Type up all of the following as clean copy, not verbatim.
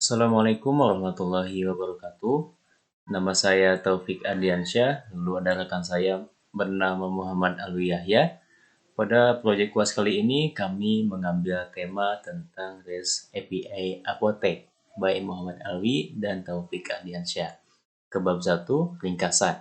Assalamualaikum warahmatullahi wabarakatuh. Nama saya Taufik Ardiansyah, lalu ada rekan saya bernama Muhammad Alwi Yahya. Pada proyek kuas kali ini kami mengambil tema tentang REST API Apotek by Muhammad Alwi dan Taufik Ardiansyah. Ke bab 1, ringkasan.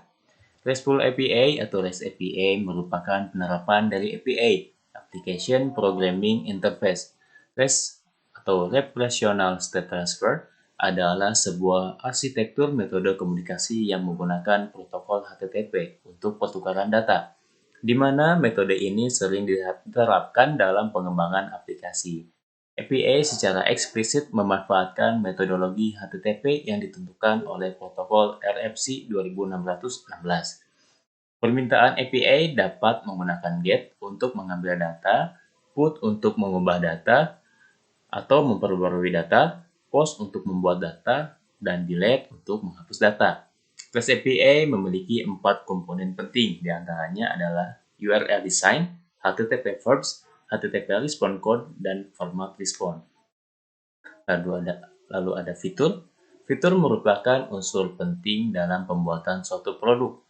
RESTful API atau REST API merupakan penerapan dari API, Application Programming Interface. REST atau Relational State Transfer adalah sebuah arsitektur metode komunikasi yang menggunakan protokol HTTP untuk pertukaran data, di mana metode ini sering diterapkan dalam pengembangan aplikasi. API secara eksplisit memanfaatkan metodologi HTTP yang ditentukan oleh protokol RFC 2616. Permintaan API dapat menggunakan GET untuk mengambil data, PUT untuk mengubah data atau memperbarui data, POST untuk membuat data, dan DELETE untuk menghapus data. REST API memiliki 4 komponen penting, diantaranya adalah URL design, HTTP verbs, HTTP response code, dan format response. Lalu ada fitur. Fitur merupakan unsur penting dalam pembuatan suatu produk.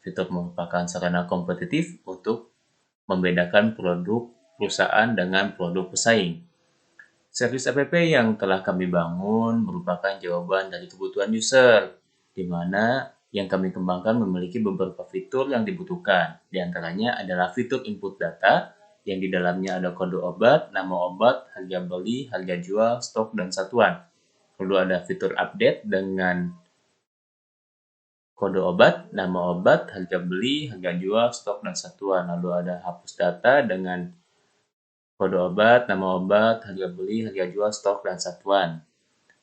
Fitur merupakan sarana kompetitif untuk membedakan produk perusahaan dengan produk pesaing. Servis app yang telah kami bangun merupakan jawaban dari kebutuhan user, di mana yang kami kembangkan memiliki beberapa fitur yang dibutuhkan. Di antaranya adalah fitur input data, yang di dalamnya ada kode obat, nama obat, harga beli, harga jual, stok, dan satuan. Lalu ada fitur update dengan kode obat, nama obat, harga beli, harga jual, stok, dan satuan. Lalu ada hapus data dengan kode obat, nama obat, harga beli, harga jual, stok, dan satuan.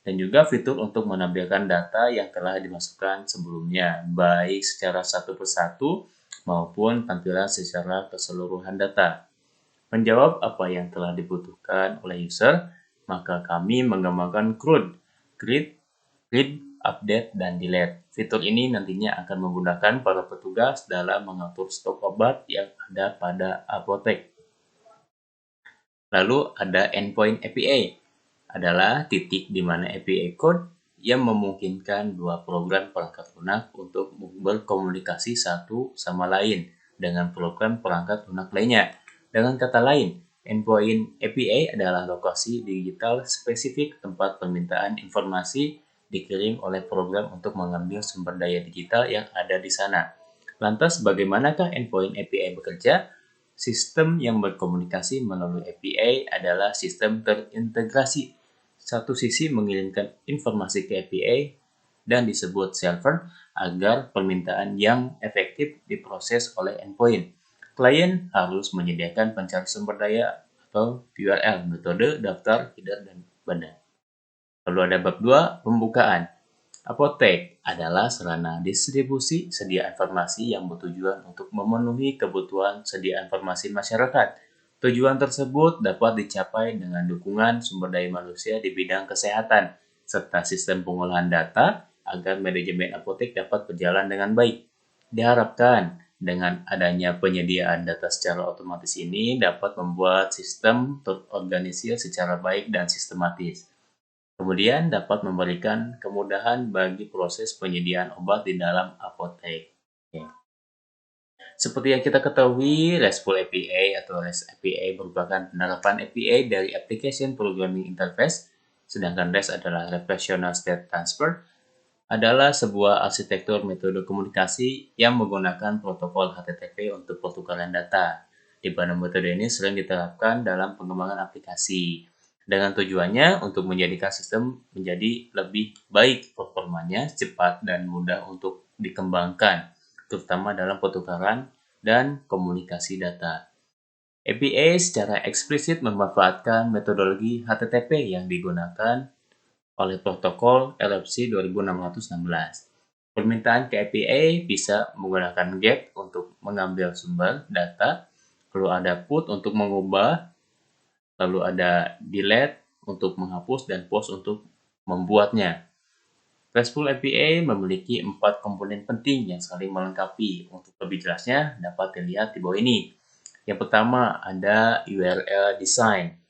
Dan juga fitur untuk menampilkan data yang telah dimasukkan sebelumnya, baik secara satu persatu maupun tampilan secara keseluruhan data. Menjawab apa yang telah dibutuhkan oleh user, maka kami mengembangkan CRUD, Create, Read, Update, dan Delete. Fitur ini nantinya akan memudahkan para petugas dalam mengatur stok obat yang ada pada apotek. Lalu ada Endpoint API, adalah titik di mana API code yang memungkinkan dua program perangkat lunak untuk berkomunikasi satu sama lain dengan program perangkat lunak lainnya. Dengan kata lain, Endpoint API adalah lokasi digital spesifik tempat permintaan informasi dikirim oleh program untuk mengambil sumber daya digital yang ada di sana. Lantas, bagaimanakah Endpoint API bekerja? Sistem yang berkomunikasi melalui API adalah sistem terintegrasi. Satu sisi mengirimkan informasi ke API dan disebut server agar permintaan yang efektif diproses oleh endpoint. Klien harus menyediakan pencari sumber daya atau URL, metode, daftar, header, dan benda. Lalu ada bab 2, pembukaan. Apotek adalah sarana distribusi sedia informasi yang bertujuan untuk memenuhi kebutuhan sedia informasi masyarakat. Tujuan tersebut dapat dicapai dengan dukungan sumber daya manusia di bidang kesehatan, serta sistem pengolahan data agar manajemen apotek dapat berjalan dengan baik. Diharapkan dengan adanya penyediaan data secara otomatis ini dapat membuat sistem terorganisir secara baik dan sistematis. Kemudian dapat memberikan kemudahan bagi proses penyediaan obat di dalam apotek. Oke. Seperti yang kita ketahui, RESTful API atau REST API merupakan penerapan API dari Application Programming Interface, sedangkan REST adalah Relational State Transfer, adalah sebuah arsitektur metode komunikasi yang menggunakan protokol HTTP untuk pertukaran data, di mana metode ini sering diterapkan dalam pengembangan aplikasi, dengan tujuannya untuk menjadikan sistem menjadi lebih baik performanya, cepat, dan mudah untuk dikembangkan, terutama dalam pertukaran dan komunikasi data. API secara eksplisit memanfaatkan metodologi HTTP yang digunakan oleh protokol RFC 2616. Permintaan ke API bisa menggunakan GET untuk mengambil sumber data, lalu ada PUT untuk mengubah, lalu ada DELETE untuk menghapus, dan POST untuk membuatnya. RESTful API memiliki 4 komponen penting yang saling melengkapi. Untuk lebih jelasnya dapat dilihat di bawah ini. Yang pertama ada URL design.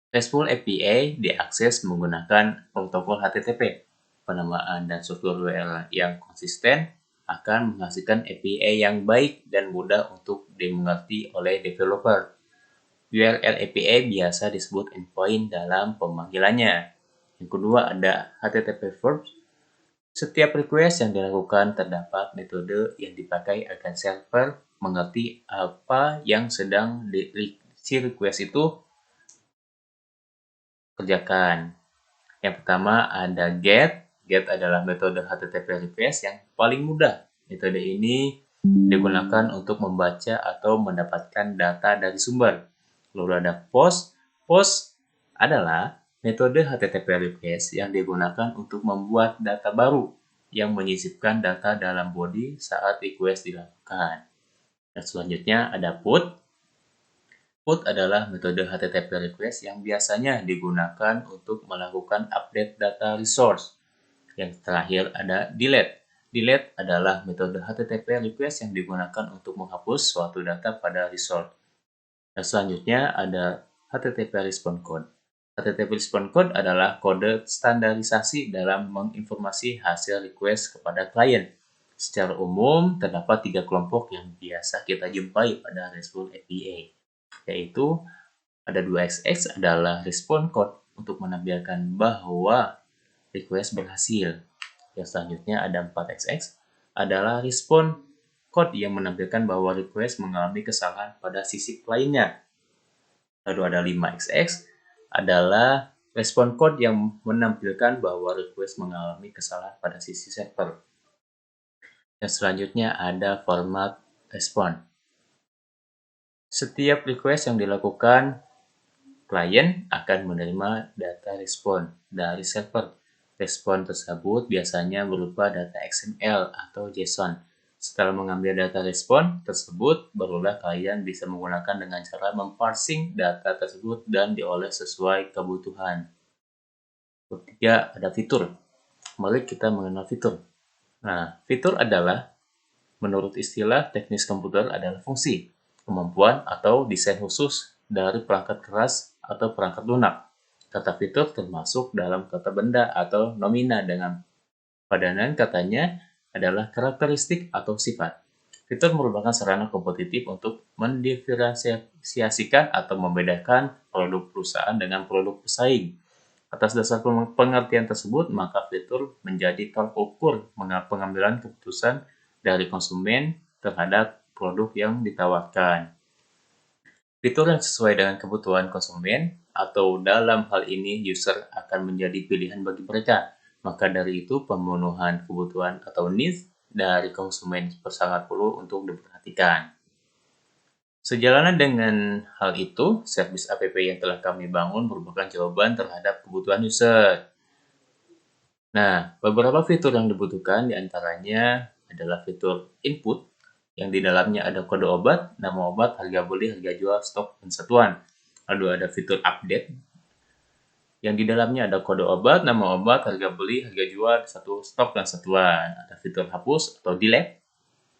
RESTful API diakses menggunakan protokol HTTP. Penamaan dan struktur URL yang konsisten akan menghasilkan API yang baik dan mudah untuk dimengerti oleh developer. URL API biasa disebut endpoint dalam pemanggilannya. Yang kedua ada HTTP verbs. Setiap request yang dilakukan terdapat metode yang dipakai agar server mengerti apa yang sedang si request itu kerjakan. Yang pertama ada get. Get adalah metode HTTP request yang paling mudah. Metode ini digunakan untuk membaca atau mendapatkan data dari sumber. Lalu ada post. Post adalah metode HTTP request yang digunakan untuk membuat data baru yang menyisipkan data dalam body saat request dilakukan. Dan selanjutnya ada put. Put adalah metode HTTP request yang biasanya digunakan untuk melakukan update data resource. Yang terakhir ada delete. Delete adalah metode HTTP request yang digunakan untuk menghapus suatu data pada resource. Dan selanjutnya ada HTTP response code. HTTP response code adalah kode standarisasi dalam menginformasi hasil request kepada klien. Secara umum, terdapat 3 kelompok yang biasa kita jumpai pada RESTful API, yaitu ada 2xx adalah response code untuk menampilkan bahwa request berhasil. Yang selanjutnya ada 4xx adalah response code yang menampilkan bahwa request mengalami kesalahan pada sisi kliennya. Lalu ada 5xx adalah response code yang menampilkan bahwa request mengalami kesalahan pada sisi server. Dan selanjutnya ada format response. Setiap request yang dilakukan, klien akan menerima data respon dari server. Respon tersebut biasanya berupa data XML atau JSON. Setelah mengambil data respon tersebut, barulah klien bisa menggunakan dengan cara memparsing data tersebut dan diolah sesuai kebutuhan. Ketiga, ada fitur. Mari kita mengenal fitur. Nah, fitur adalah, menurut istilah teknis komputer, adalah fungsi, kemampuan, atau desain khusus dari perangkat keras atau perangkat lunak. Kata fitur termasuk dalam kata benda atau nomina dengan padanan katanya adalah karakteristik atau sifat. Fitur merupakan sarana kompetitif untuk mendiferensiasikan atau membedakan produk perusahaan dengan produk pesaing. Atas dasar pengertian tersebut, maka fitur menjadi tolak ukur pengambilan keputusan dari konsumen terhadap produk yang ditawarkan. Fitur yang sesuai dengan kebutuhan konsumen atau dalam hal ini user akan menjadi pilihan bagi mereka. Maka dari itu pemenuhan kebutuhan atau needs dari konsumen sangat perlu untuk diperhatikan. Sejalan dengan hal itu, servis app yang telah kami bangun merupakan jawaban terhadap kebutuhan user. Nah, beberapa fitur yang dibutuhkan diantaranya adalah fitur input, yang di dalamnya ada kode obat, nama obat, harga beli, harga jual, stok, dan satuan. Lalu ada fitur update, yang di dalamnya ada kode obat, nama obat, harga beli, harga jual, stok, dan satuan. Ada fitur hapus atau delete,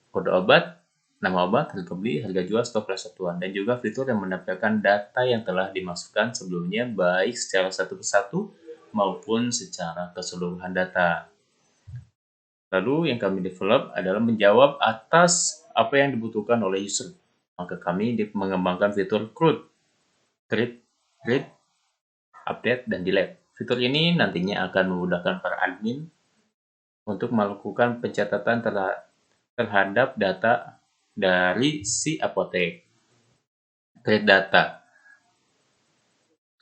kode obat, nama obat, harga beli, harga jual, stok, dan satuan. Dan juga fitur yang menampilkan data yang telah dimasukkan sebelumnya baik secara satu persatu maupun secara keseluruhan data. Lalu yang kami develop adalah menjawab atas apa yang dibutuhkan oleh user. Maka kami mengembangkan fitur CRUD, create, read, update, dan delete. Fitur ini nantinya akan memudahkan para admin untuk melakukan pencatatan terhadap data dari si apotek. Create data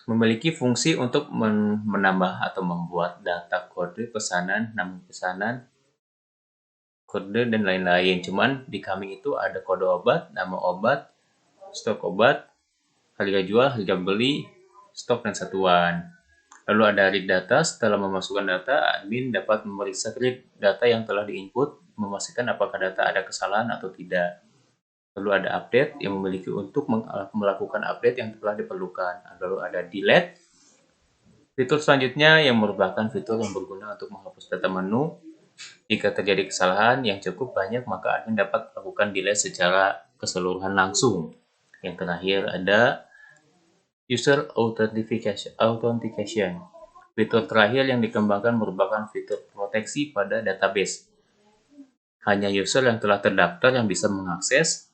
memiliki fungsi untuk menambah atau membuat data kode pesanan, nama pesanan, kode, dan lain-lain. Cuman di kami itu ada kode obat, nama obat, stok obat, harga jual, harga beli, stok, dan satuan. Lalu ada read data. Setelah memasukkan data, admin dapat memeriksa read data yang telah diinput, memastikan apakah data ada kesalahan atau tidak. Lalu ada update yang memiliki untuk melakukan update yang telah diperlukan. Lalu ada delete. Fitur selanjutnya yang merupakan fitur yang berguna untuk menghapus data menu. Jika terjadi kesalahan yang cukup banyak, maka admin dapat melakukan delete secara keseluruhan langsung. Yang terakhir ada User Authentication. Fitur terakhir yang dikembangkan merupakan fitur proteksi pada database. Hanya user yang telah terdaftar yang bisa mengakses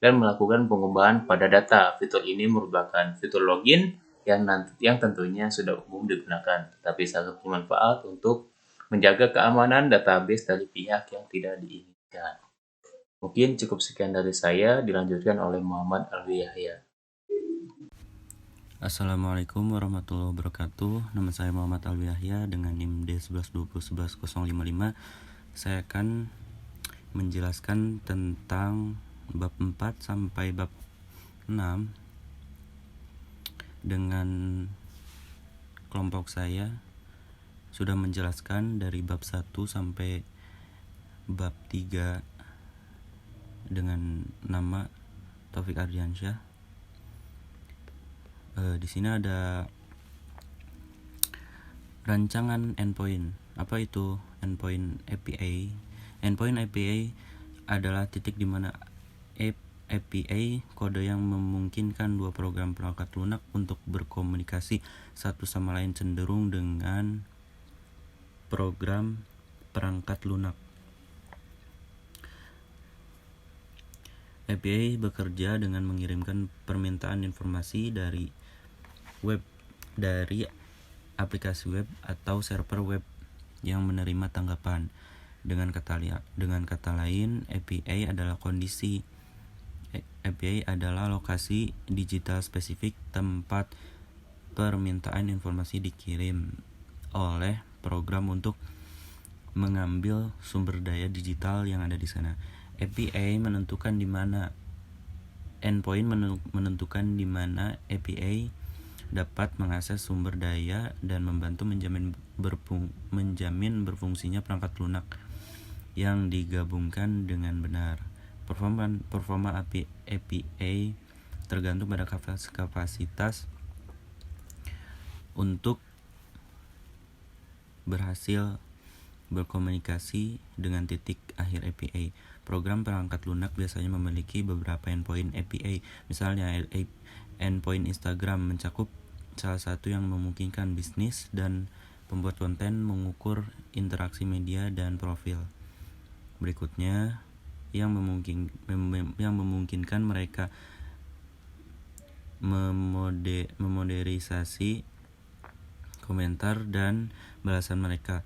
dan melakukan pengubahan pada data. Fitur ini merupakan fitur login yang tentunya sudah umum digunakan, tetapi sangat bermanfaat untuk menjaga keamanan database dari pihak yang tidak diinginkan. Mungkin cukup sekian dari saya, dilanjutkan oleh Muhammad Alwi Yahya. Assalamualaikum warahmatullahi wabarakatuh. Nama saya Muhammad Alwi Yahya dengan NIM D1120110055. Saya akan menjelaskan tentang bab 4 sampai bab 6 dengan kelompok saya sudah menjelaskan dari bab 1 sampai bab 3 dengan nama Taufik Ardiansyah. Di sini ada rancangan endpoint. Apa itu endpoint API? Endpoint API adalah titik di mana API kode yang memungkinkan dua program perangkat lunak untuk berkomunikasi satu sama lain cenderung dengan program perangkat lunak. API bekerja dengan mengirimkan permintaan informasi dari aplikasi web atau server web yang menerima tanggapan. Dengan kata lain, API adalah kondisi. API adalah lokasi digital spesifik tempat permintaan informasi dikirim oleh program untuk mengambil sumber daya digital yang ada di sana. API menentukan di mana endpoint menentukan di mana API dapat mengakses sumber daya dan membantu menjamin berfungsinya perangkat lunak yang digabungkan dengan benar. Performa API tergantung pada kapasitas untuk berhasil berkomunikasi dengan titik akhir API. Program perangkat lunak biasanya memiliki beberapa endpoint API. Misalnya, endpoint Instagram mencakup salah satu yang memungkinkan bisnis dan pembuat konten mengukur interaksi media dan profil. Berikutnya, yang memungkinkan mereka memoderisasi komentar dan balasan mereka.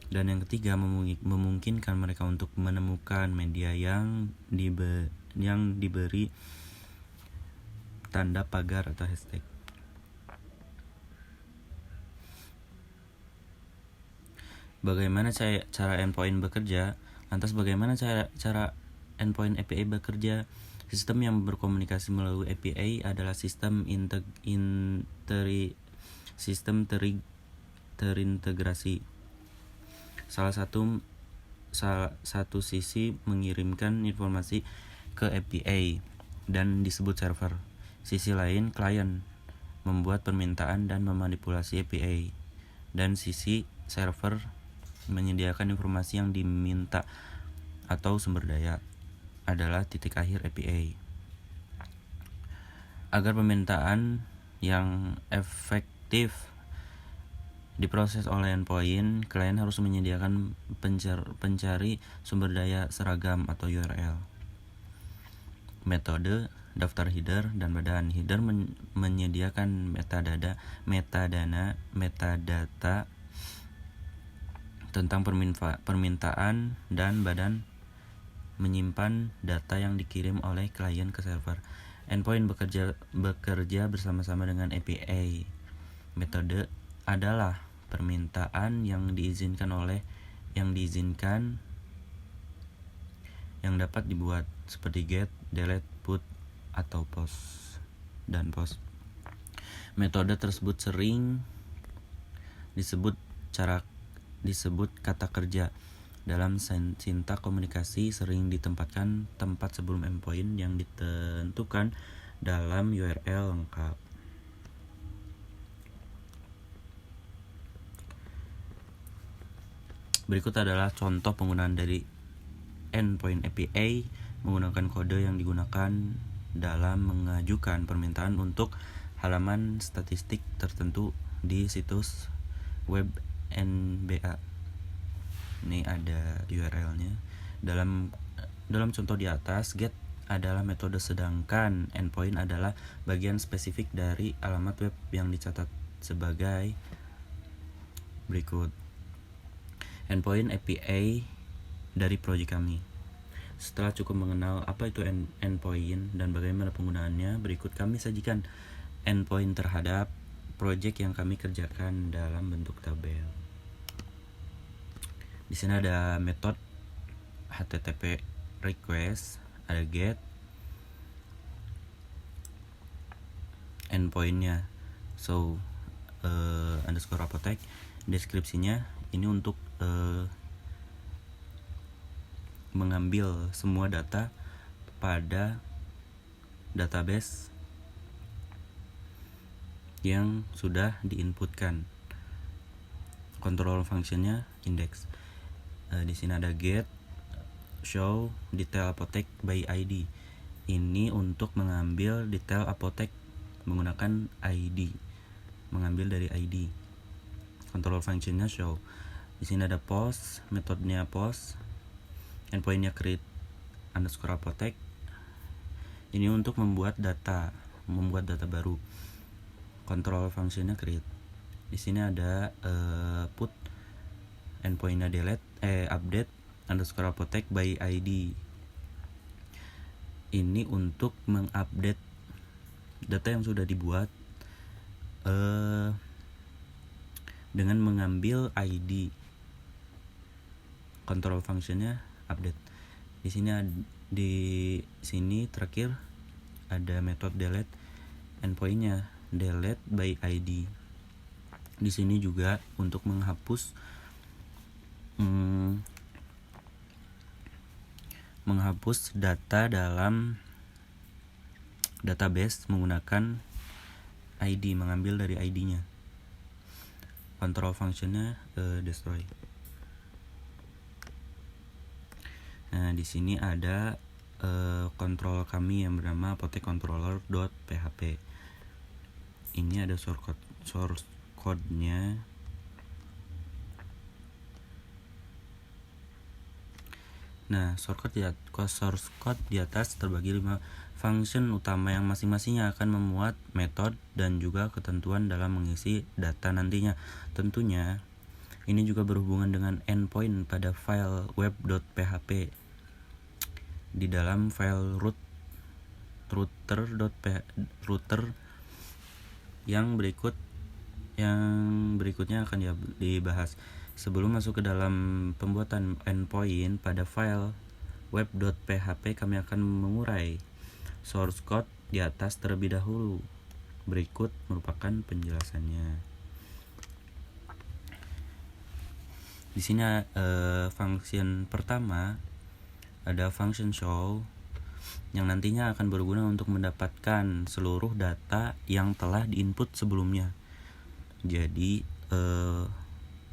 Dan yang ketiga, memungkinkan mereka untuk menemukan media yang diberi tanda pagar atau hashtag. Bagaimana cara endpoint bekerja? Lantas bagaimana cara endpoint API bekerja? Sistem yang berkomunikasi melalui API adalah sistem terintegrasi. Salah satu sisi mengirimkan informasi ke API dan disebut server. Sisi lain, klien, membuat permintaan dan memanipulasi API. Dan sisi server menyediakan informasi yang diminta atau sumber daya adalah titik akhir API. Agar permintaan yang efektif diproses oleh endpoint, klien harus menyediakan pencari sumber daya seragam atau URL. Metode, daftar header, dan badan. Header menyediakan metadata tentang permintaan, dan badan menyimpan data yang dikirim oleh klien ke server. Endpoint bekerja bersama-sama dengan API. Metode adalah permintaan yang dapat dibuat seperti get, delete, put, atau post. Metode tersebut sering disebut kata kerja. Dalam sintak komunikasi sering ditempatkan tempat sebelum endpoint yang ditentukan dalam URL lengkap. Berikut adalah contoh penggunaan dari endpoint API menggunakan kode yang digunakan dalam mengajukan permintaan untuk halaman statistik tertentu di situs web NBA. Ini ada URL-nya. Dalam contoh di atas, get adalah metode, sedangkan endpoint adalah bagian spesifik dari alamat web yang dicatat sebagai berikut. Endpoint API dari proyek kami. Setelah cukup mengenal apa itu endpoint dan bagaimana penggunaannya, berikut kami sajikan endpoint terhadap proyek yang kami kerjakan dalam bentuk tabel. Di sini ada metode HTTP request, ada get, endpointnya, underscore apotek. Deskripsinya ini untuk mengambil semua data pada database yang sudah diinputkan. Control functionnya index. Di sini ada get, show detail apotek by ID. Ini untuk mengambil detail apotek menggunakan ID, mengambil dari ID. Control functionnya show. Di sini ada post, metodenya post, endpointnya create underscore apotek. Ini untuk membuat data baru. Control functionnya create. Di sini ada put, endpointnya delete, update underscore apotek by ID. Ini untuk mengupdate data yang sudah dibuat dengan mengambil ID. Control functionnya update. Di sini terakhir ada metode delete, endpointnya delete by ID. Di sini juga untuk menghapus data dalam database menggunakan ID, mengambil dari ID-nya. Control functionnya destroy. Nah, di sini ada kontrol kami yang bernama apotek controller.php. Ini ada source code-nya. Nah, source code di atas terbagi 5 function utama yang masing-masingnya akan memuat metode dan juga ketentuan dalam mengisi data nantinya. Tentunya ini juga berhubungan dengan endpoint pada file web.php. Di dalam file router yang berikutnya akan dibahas. Sebelum masuk ke dalam pembuatan endpoint pada file web.php, kami akan mengurai source code di atas terlebih dahulu. Berikut merupakan penjelasannya. Di sini function pertama ada function show yang nantinya akan berguna untuk mendapatkan seluruh data yang telah diinput sebelumnya. Jadi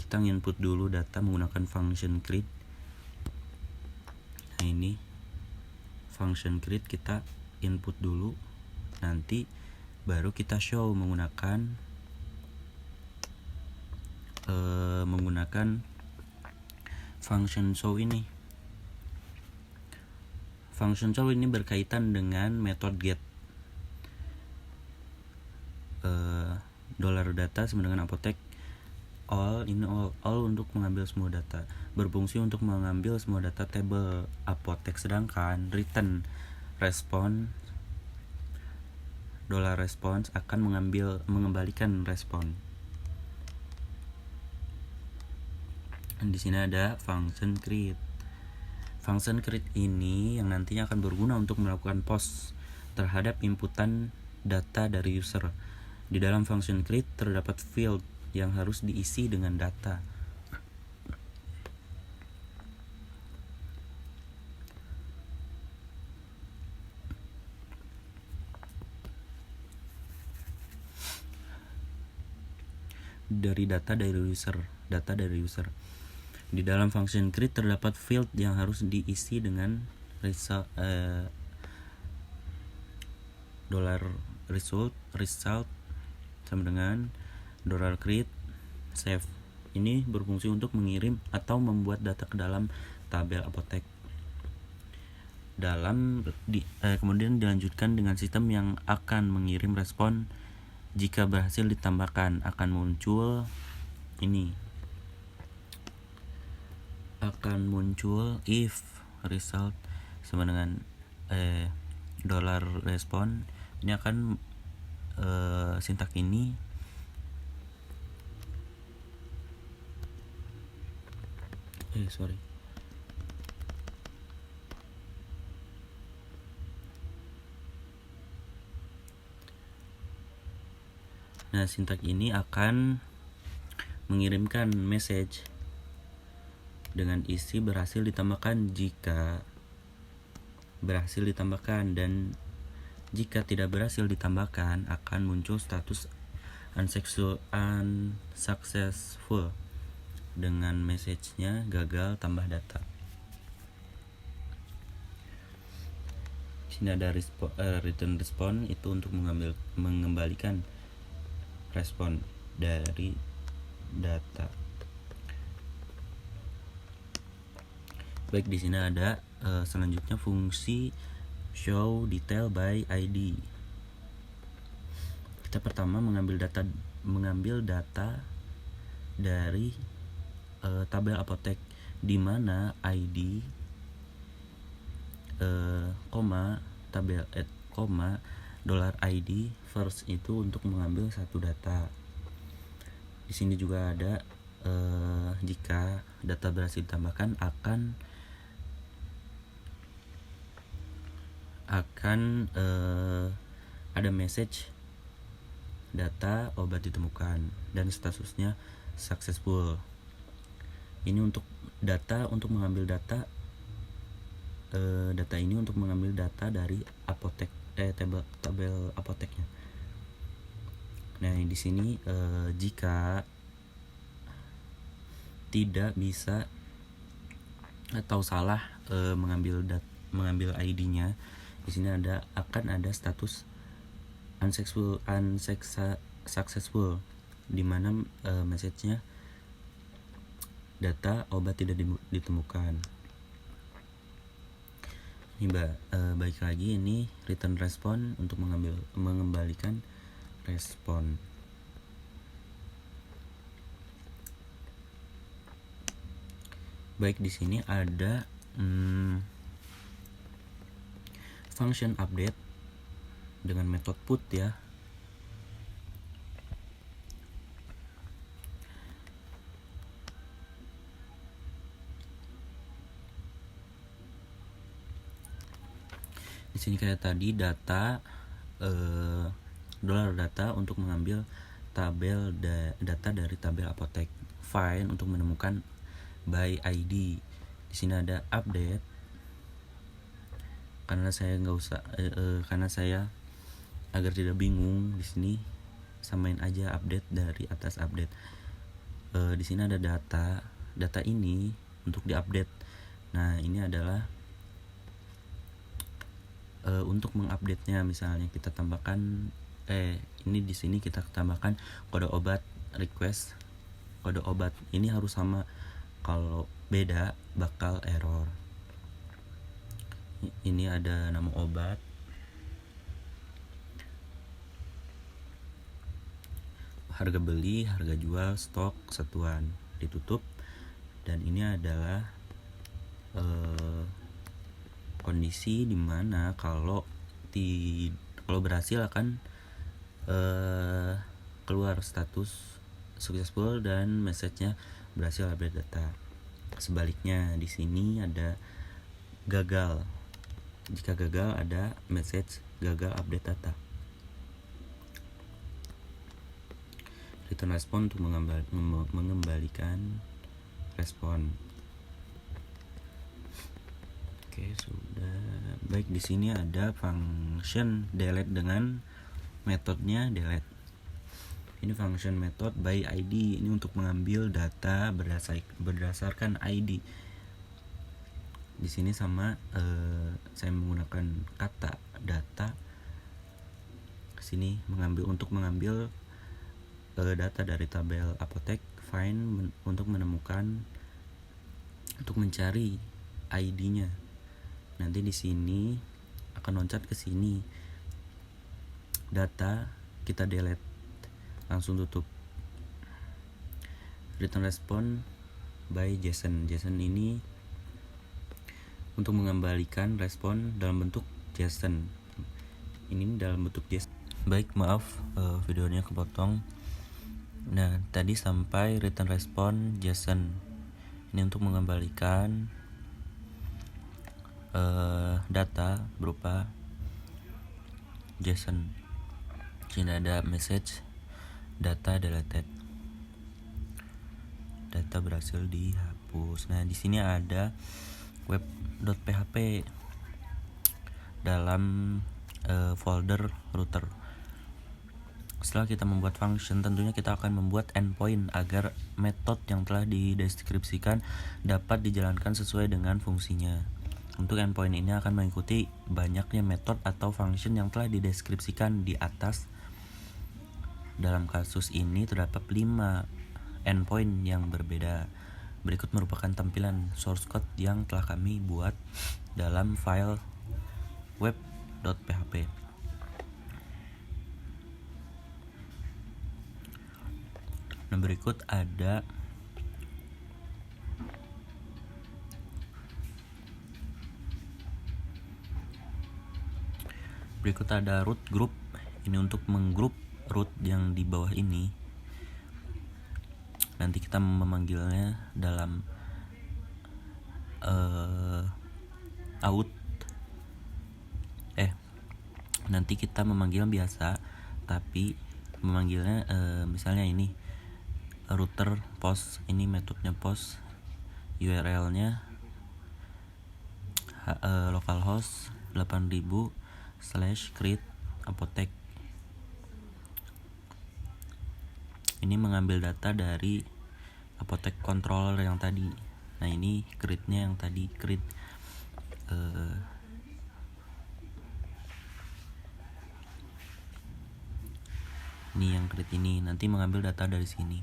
kita input dulu data menggunakan function create. Nah, ini function create kita input dulu, nanti baru kita show menggunakan function show ini. Function show ini berkaitan dengan metode get. $data sama dengan apotek all untuk mengambil semua data, berfungsi untuk mengambil semua data table apotek, sedangkan return response $response akan mengembalikan respon. Di sini ada function create. Function create ini yang nantinya akan berguna untuk melakukan post terhadap inputan data dari user. Di dalam function create terdapat field yang harus diisi dengan data. Data dari user. Di dalam function create terdapat field yang harus diisi dengan result sama dengan $create save. Ini berfungsi untuk mengirim atau membuat data ke dalam tabel apotek. Kemudian dilanjutkan dengan sistem yang akan mengirim respon jika berhasil ditambahkan. Akan muncul if result sama dengan $respond. Ini akan sintak ini Nah, sintak ini akan mengirimkan message dengan isi berhasil ditambahkan jika berhasil ditambahkan, dan jika tidak berhasil ditambahkan akan muncul status unsuccessful dengan message-nya gagal tambah data. Sini ada return response, itu untuk mengembalikan respon dari data. Baik, di sini ada selanjutnya fungsi show detail by ID. Kita pertama mengambil data dari tabel apotek, di mana ID $ID first itu untuk mengambil satu data. Di sini juga ada jika data berhasil ditambahkan akan ada message data obat ditemukan dan statusnya successful. Ini untuk mengambil data ini untuk mengambil data dari apotek tabel apoteknya. Nah, di sini jika tidak bisa atau salah mengambil ID-nya, di sini akan ada status unsuccessful, di mana message-nya data obat tidak ditemukan. Ini baik lagi, ini return response untuk mengembalikan respon. Baik, di sini ada function update dengan metode put ya. Di sini kayak tadi data data untuk mengambil data dari tabel apotek, find untuk menemukan by ID. Di sini ada update karena saya agar tidak bingung, di sini samain aja update dari atas update. Di sini ada data ini untuk diupdate. Nah, ini adalah untuk mengupdate-nya. Misalnya kita tambahkan ini di sini kita tambahkan kode obat request. Kode obat ini harus sama, kalau beda bakal error. Ini ada nama obat, harga beli, harga jual, stok, satuan, ditutup. Dan ini adalah kondisi dimana kalau berhasil akan keluar status successful dan message-nya berhasil update data. Sebaliknya di sini ada gagal. Jika gagal ada message gagal update data. Return respon untuk mengembalikan respon. Oke, sudah. Baik, di sini ada function delete dengan metodenya delete. Ini function method by ID, ini untuk mengambil data berdasarkan ID. Di sini sama saya menggunakan kata data. Sini untuk mengambil data dari tabel apotek, find untuk mencari ID-nya. Nanti di sini akan loncat ke sini, data kita delete, langsung tutup. Return response by JSON. JSON ini untuk mengembalikan respon dalam bentuk JSON. Ini dalam bentuk JSON. Baik, maaf videonya kepotong. Nah, tadi sampai return response JSON. Ini untuk mengembalikan data berupa JSON. Sini ada message data deleted. Data berhasil dihapus. Nah, di sini ada web.php dalam folder router. Setelah kita membuat function, tentunya kita akan membuat endpoint agar metode yang telah dideskripsikan dapat dijalankan sesuai dengan fungsinya. Untuk endpoint ini akan mengikuti banyaknya metode atau function yang telah dideskripsikan di atas. Dalam kasus ini terdapat 5 endpoint yang berbeda. Berikut merupakan tampilan source code yang telah kami buat dalam file web.php. Nah, berikut ada root group. Ini untuk menggrup root yang di bawah ini. Nanti kita memanggilnya dalam nanti kita memanggil biasa, tapi memanggilnya misalnya ini router post, ini metodenya post, URL-nya localhost 8000/create apotek. Ini mengambil data dari apotek controller yang tadi. Nah, ini create-nya yang tadi create ini yang create ini nanti mengambil data dari sini.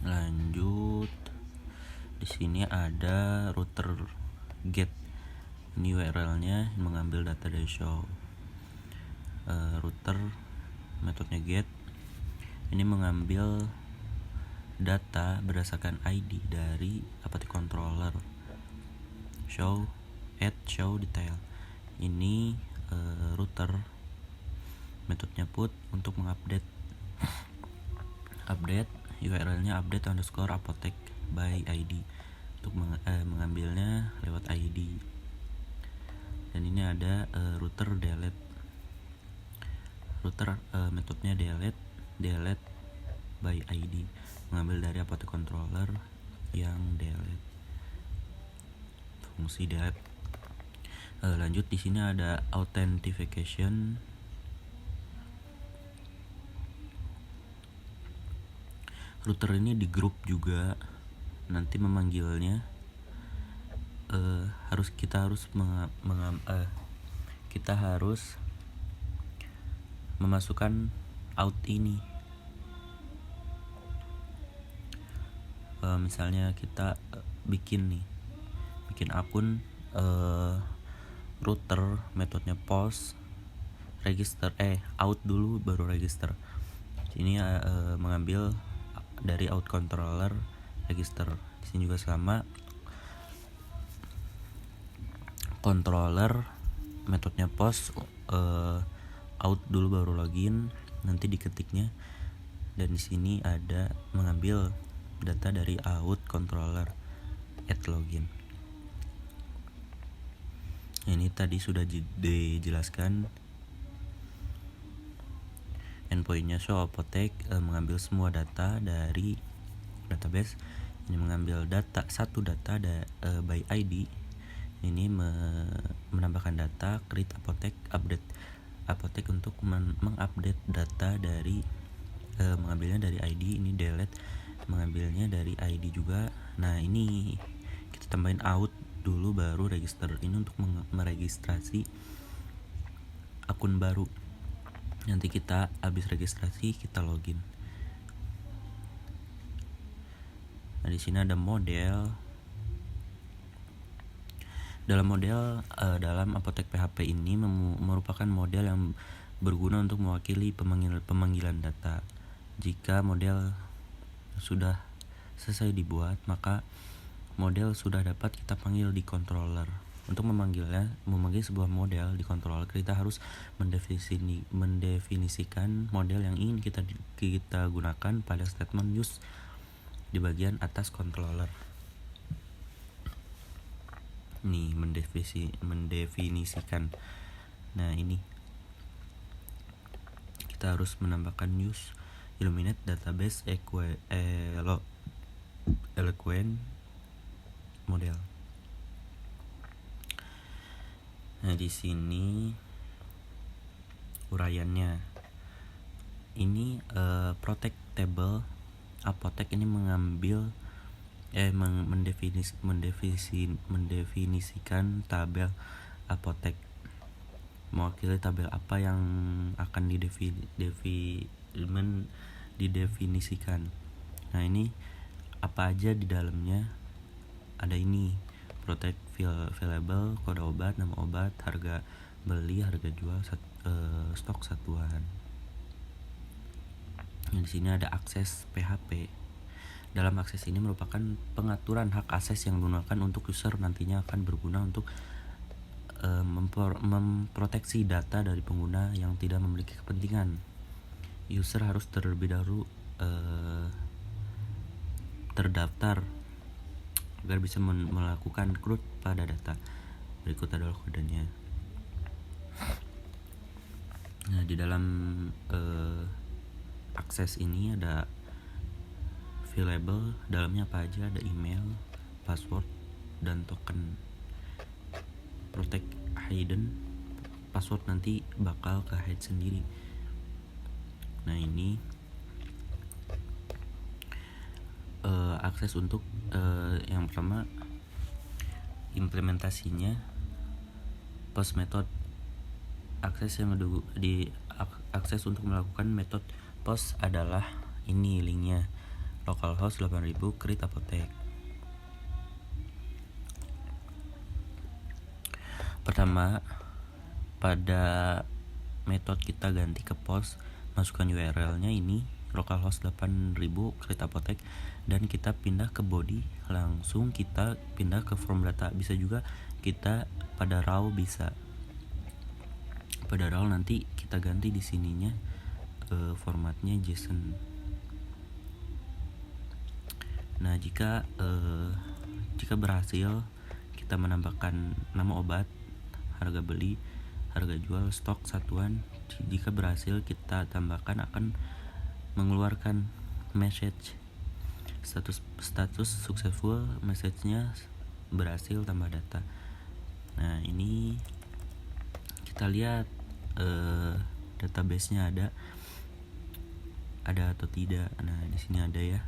Lanjut, di sini ada router get. Ini URL-nya mengambil data dari show. Router metodenya get. Ini mengambil data berdasarkan ID dari apotek controller. Show detail. Ini router metodenya put untuk mengupdate URL-nya update_apotek by ID untuk mengambilnya lewat ID. Dan ini ada router delete. Router metodenya delete by ID, mengambil dari apotek controller yang delete, fungsi delete. Lanjut, di sini ada authentication. Router ini di grup juga, nanti memanggilnya kita harus memasukkan out ini. Misalnya kita bikin akun router, metodenya post, register out dulu baru register. Ini mengambil dari out controller register. Di sini juga sama, controller metodenya post, out dulu baru login, nanti diketiknya. Dan di sini ada mengambil data dari out controller add login. Ini tadi sudah dijelaskan. Endpointnya show apotek, mengambil semua data dari database. Ini mengambil satu data by ID. Ini menambahkan data, create apotek, update apotek untuk mengupdate data dari mengambilnya dari ID. Ini delete, mengambilnya dari ID juga. Nah, ini kita tambahin out dulu baru register. Ini untuk meregistrasi akun baru. Nanti kita habis registrasi kita login. Nah, di sini ada model. Dalam Apotek PHP ini merupakan model yang berguna untuk mewakili pemanggilan data. Jika model sudah selesai dibuat, maka model sudah dapat kita panggil di controller. Untuk memanggil sebuah model di controller, kita harus mendefinisikan model yang ingin kita gunakan pada statement use di bagian atas controller. Nih, mendefinisikan. Nah, ini kita harus menambahkan use Illuminate Database Eloquent model. Nah, di sini uraiannya. Ini protect table Apotek ini mendefinisikan tabel Apotek, mewakili tabel apa yang akan didefinisikan. Nah, ini apa aja di dalamnya? Ada ini protect available, kode obat, nama obat, harga beli, harga jual, stok satuan. Nah, di sini ada akses PHP. Dalam akses ini merupakan pengaturan hak akses yang digunakan untuk user, nantinya akan berguna untuk memproteksi data dari pengguna yang tidak memiliki kepentingan. User harus terlebih dahulu terdaftar agar bisa melakukan root pada data. Berikut adalah kodenya. Nah, di dalam akses ini ada available, dalamnya apa aja? Ada email, password, dan token. Protect hidden, password nanti bakal ke hide sendiri. Nah, ini akses untuk yang pertama implementasinya post method. Akses untuk melakukan metode post adalah ini linknya, localhost 8000 create apotek. Pertama, pada metode kita ganti ke post, masukkan URL-nya ini localhost 8000 create apotek, dan kita pindah ke body, langsung kita pindah ke form data. Bisa juga kita pada raw, bisa pada raw nanti kita ganti di sininya formatnya JSON. Nah, jika berhasil kita menambahkan nama obat, harga beli, harga jual, stok satuan. Jika berhasil kita tambahkan, akan mengeluarkan message status successful, message-nya berhasil tambah data. Nah, ini kita lihat database-nya ada atau tidak. Nah, di sini ada ya,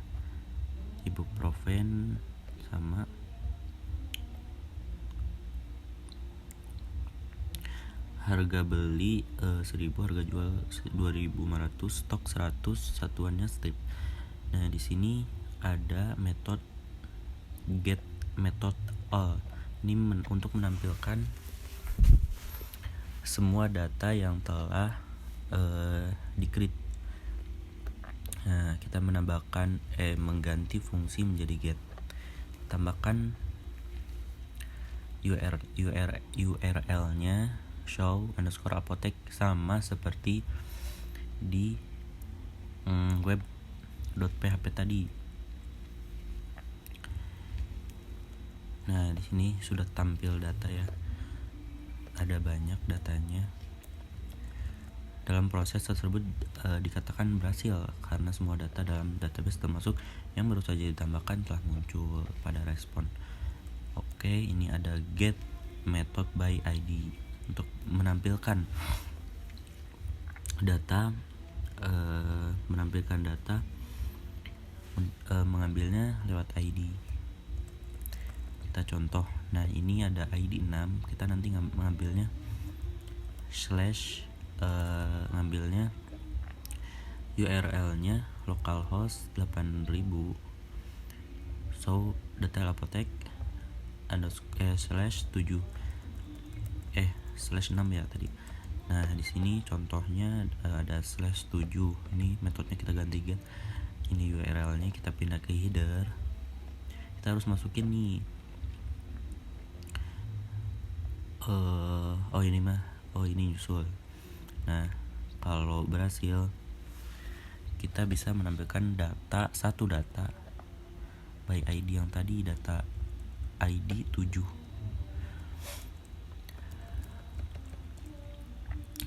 ibuprofen sama harga beli 1000, harga jual 2500, stok 100, satuannya strip. Nah, di sini ada metode get method all. Ini untuk menampilkan semua data yang telah di-create. Nah, kita menambahkan mengganti fungsi menjadi get. Tambahkan URL-nya show underscore apotek, sama seperti di web.php tadi. Nah, di sini sudah tampil data ya. Ada banyak datanya. Dalam proses tersebut dikatakan berhasil karena semua data dalam database termasuk yang baru saja ditambahkan telah muncul pada respon. Oke, ini ada get method by ID untuk menampilkan data, mengambilnya lewat ID. Kita contoh. Nah, ini ada ID 6, kita nanti mengambilnya slash ngambilnya URL-nya localhost 8000, so detail apotek /7 ya tadi. Nah di sini contohnya ada /7, ini metodenya kita ganti. Ini URL-nya kita pindah ke header, kita harus masukin nih ini nyusul. Nah kalau berhasil kita bisa menampilkan satu data by ID yang tadi, data ID 7.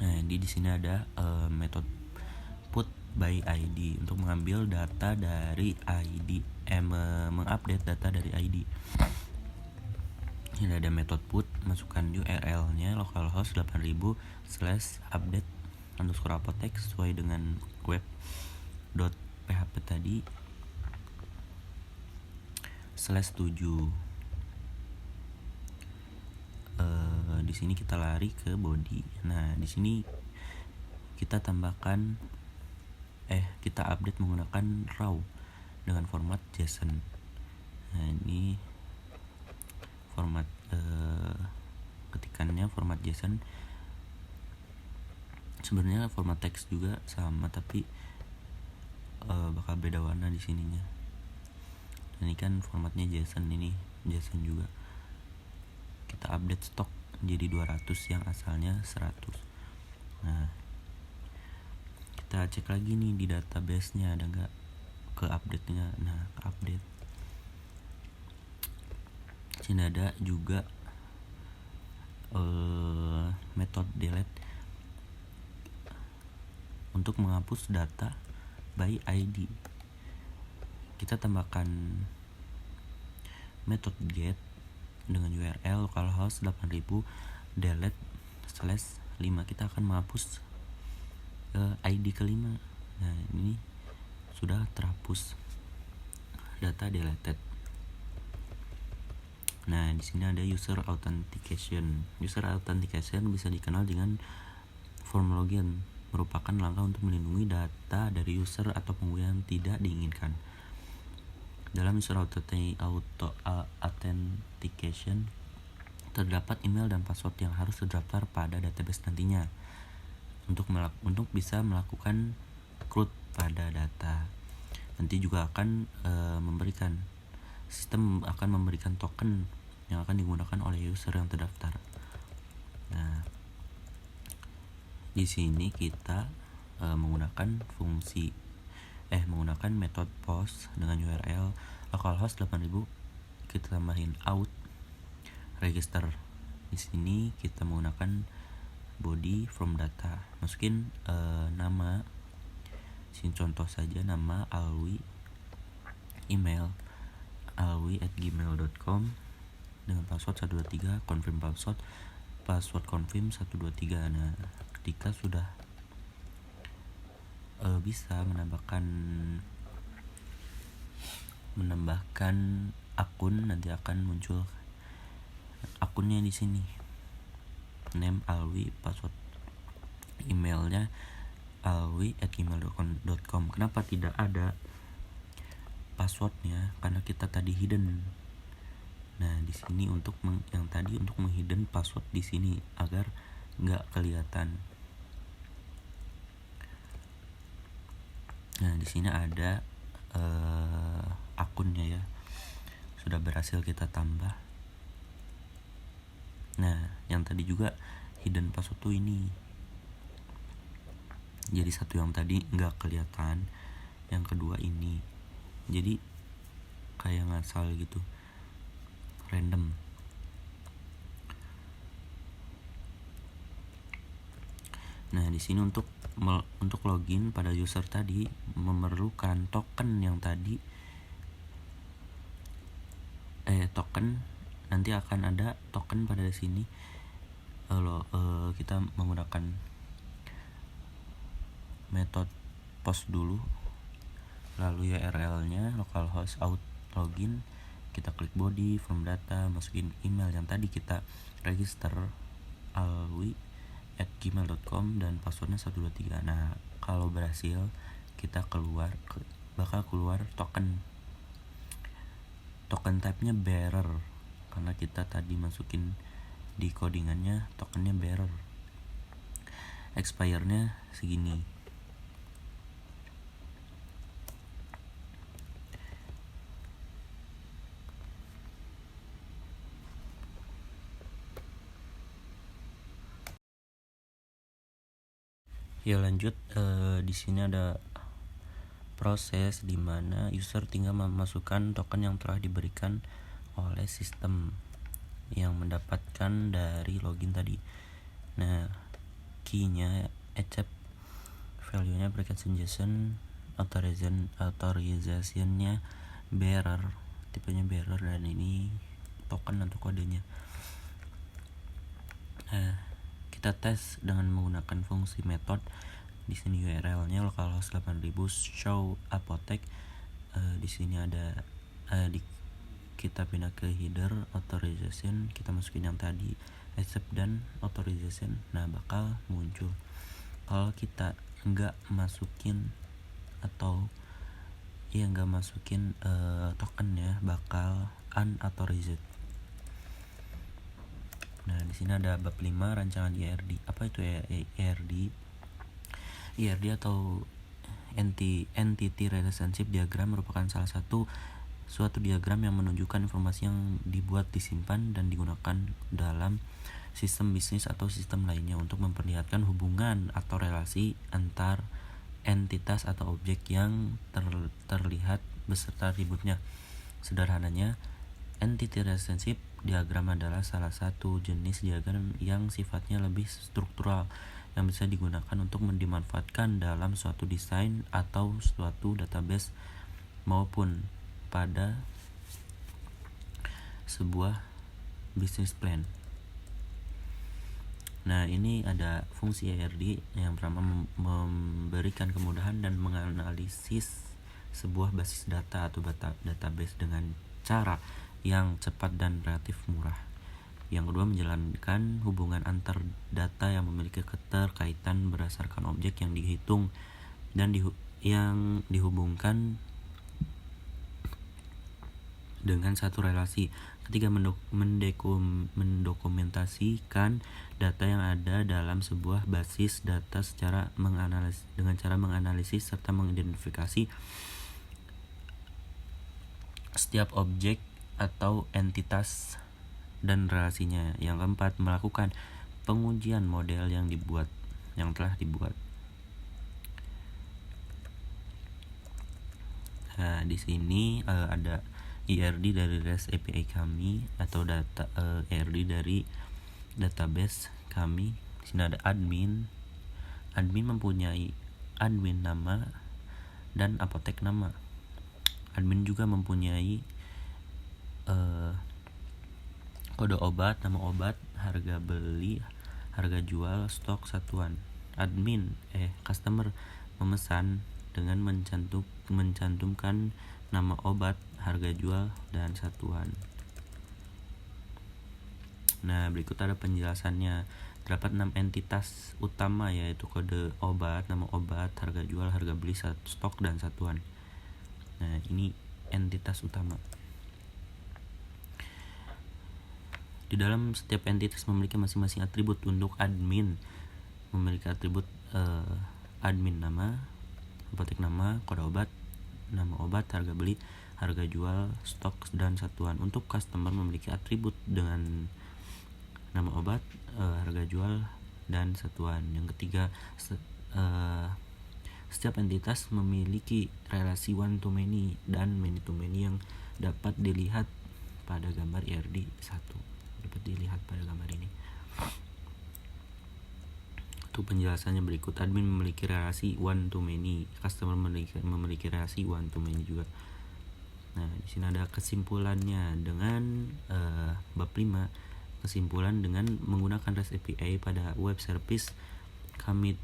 Nah di sini ada metode put by ID untuk mengambil data dari ID, mengupdate data dari ID. Ini ada metode put, masukkan URL-nya localhost 8000 /update_apotek sesuai dengan web.php tadi /7. Di sini kita lari ke body. Nah di sini kita tambahkan kita update menggunakan raw dengan format JSON. Nah ini format ketikannya format JSON. Sebenarnya format teks juga sama, tapi bakal beda warna di sininya. Ini kan formatnya JSON, ini JSON juga. Kita update stok jadi 200 yang asalnya 100. Nah kita cek lagi nih di database-nya ada nggak ke update-nya. Nah ke update sini ada juga metode delete untuk menghapus data by ID. Kita tambahkan metode get dengan URL localhost 8000 delete /5. Kita akan menghapus ID kelima. Nah ini sudah terhapus, data deleted. Nah di sini ada user authentication. User authentication bisa dikenal dengan form login, merupakan langkah untuk melindungi data dari user atau pengguna yang tidak diinginkan. Dalam user authentication terdapat email dan password yang harus terdaftar pada database nantinya untuk bisa melakukan CRUD pada data. Nanti juga akan sistem akan memberikan token yang akan digunakan oleh user yang terdaftar. Nah di sini kita menggunakan metode post dengan URL localhost 8000. Kita tambahin out register. Di sini kita menggunakan body from data, masukin nama, sini contoh saja nama Alwi, email alwi@gmail.com dengan password 123, confirm password confirm 123. Nah ketika sudah bisa menambahkan akun, nanti akan muncul akunnya di sini, name Alwi, password emailnya alwi@gmail.com. Kenapa tidak ada passwordnya? Karena kita tadi hidden. Nah di sini untuk yang tadi untuk menghidden password di sini agar nggak kelihatan. Nah di sini ada akunnya ya, sudah berhasil kita tambah. Nah yang tadi juga hidden password tuh ini, jadi satu yang tadi nggak kelihatan, yang kedua ini jadi kayak ngasal gitu, random. Nah di sini untuk login pada user tadi memerlukan token yang tadi token, nanti akan ada token pada sini. Kita menggunakan metode post dulu, lalu URL-nya localhost out login, kita klik body from data, masukin email yang tadi kita register Alwi @gmail.com dan passwordnya 123. Nah, kalau berhasil kita bakal keluar token type-nya bearer, karena kita tadi masukin di codingannya tokennya bearer. Expire-nya segini. Ya lanjut, di sini ada proses di mana user tinggal memasukkan token yang telah diberikan oleh sistem yang mendapatkan dari login tadi. Nah, key-nya accept, value-nya application JSON, authorization-nya bearer, tipenya bearer, dan ini token atau kodenya. Nah, kita tes dengan menggunakan fungsi method. Di sini URL-nya localhost 8000 show apotek. Di sini ada kita pindah ke header authorization, kita masukin yang tadi accept dan authorization. Nah, bakal muncul. Kalau kita nggak masukin token ya, bakal unauthorized. Nah, di sini ada bab 5 rancangan IRD. Apa itu ya IRD? IRD atau Entity Relationship Diagram merupakan salah satu suatu diagram yang menunjukkan informasi yang dibuat, disimpan, dan digunakan dalam sistem bisnis atau sistem lainnya untuk memperlihatkan hubungan atau relasi antar entitas atau objek yang terlihat beserta atributnya. Sederhananya, Entity Relationship Diagram adalah salah satu jenis diagram yang sifatnya lebih struktural yang bisa digunakan untuk dimanfaatkan dalam suatu desain atau suatu database maupun pada sebuah business plan. Nah, ini ada fungsi IRD yang pertama memberikan kemudahan dan menganalisis sebuah basis data atau database dengan cara yang cepat dan relatif murah. Yang kedua, menjalankan hubungan antar data yang memiliki keterkaitan berdasarkan objek yang dihitung dan yang dihubungkan dengan satu relasi. Ketiga, mendokumentasikan data yang ada dalam sebuah basis data dengan cara menganalisis serta mengidentifikasi setiap objek atau entitas dan relasinya. Yang keempat, melakukan pengujian model yang telah dibuat. Nah, di sini ada IRD dari REST API kami atau IRD dari database kami. Di sini ada admin. Admin mempunyai admin nama dan apotek nama. Admin juga mempunyai kode obat, nama obat, harga beli, harga jual, stok, satuan. Customer memesan dengan mencantumkan nama obat, harga jual, dan satuan. Nah, berikut ada penjelasannya. Terdapat 6 entitas utama, yaitu kode obat, nama obat, harga jual, harga beli, stok, dan satuan. Nah, ini entitas utama. Di dalam setiap entitas memiliki masing-masing atribut. Untuk admin memiliki atribut admin nama, apotek nama, kode obat, nama obat, harga beli, harga jual, stok, dan satuan. Untuk customer memiliki atribut dengan nama obat, harga jual, dan satuan. Yang ketiga, setiap entitas memiliki relasi one to many dan many to many yang dapat dilihat pada gambar IRD 1. Dapat dilihat pada gambar ini. Untuk penjelasannya berikut. Admin memiliki relasi one to many, customer memiliki relasi one to many juga. Nah, di sini ada kesimpulannya dengan bab 5. Kesimpulan dengan menggunakan REST API pada web service kami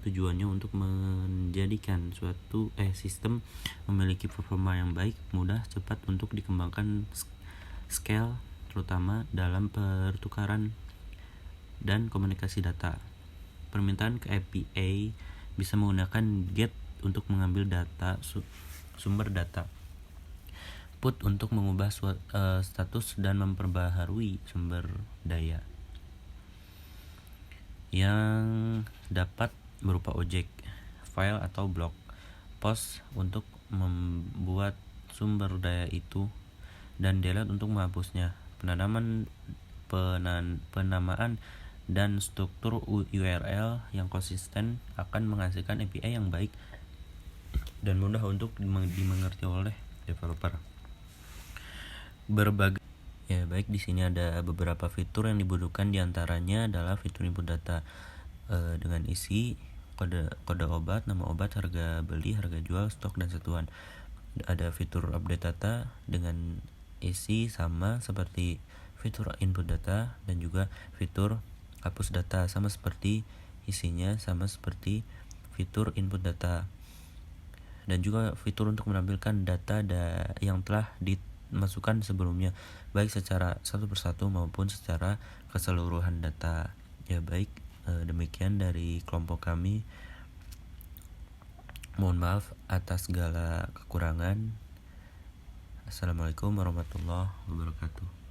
tujuannya untuk menjadikan suatu sistem memiliki performa yang baik, mudah, cepat untuk dikembangkan, scale, terutama dalam pertukaran dan komunikasi data. Permintaan ke API bisa menggunakan GET untuk mengambil data sumber data, PUT untuk mengubah status dan memperbaharui sumber daya, yang dapat berupa objek, file atau blok, POST untuk membuat sumber daya itu, dan delete untuk menghapusnya. Penamaan dan struktur URL yang konsisten akan menghasilkan API yang baik dan mudah untuk dimengerti oleh developer. Baik, di sini ada beberapa fitur yang dibutuhkan, diantaranya adalah fitur input data dengan isi kode obat, nama obat, harga beli, harga jual, stok, dan satuan. Ada fitur update data dengan isi sama seperti fitur input data, dan juga fitur hapus data sama seperti isinya, sama seperti fitur input data, dan juga fitur untuk menampilkan data yang telah dimasukkan sebelumnya, baik secara satu persatu maupun secara keseluruhan data. Baik, demikian dari kelompok kami. Mohon maaf atas segala kekurangan. Assalamualaikum warahmatullahi wabarakatuh.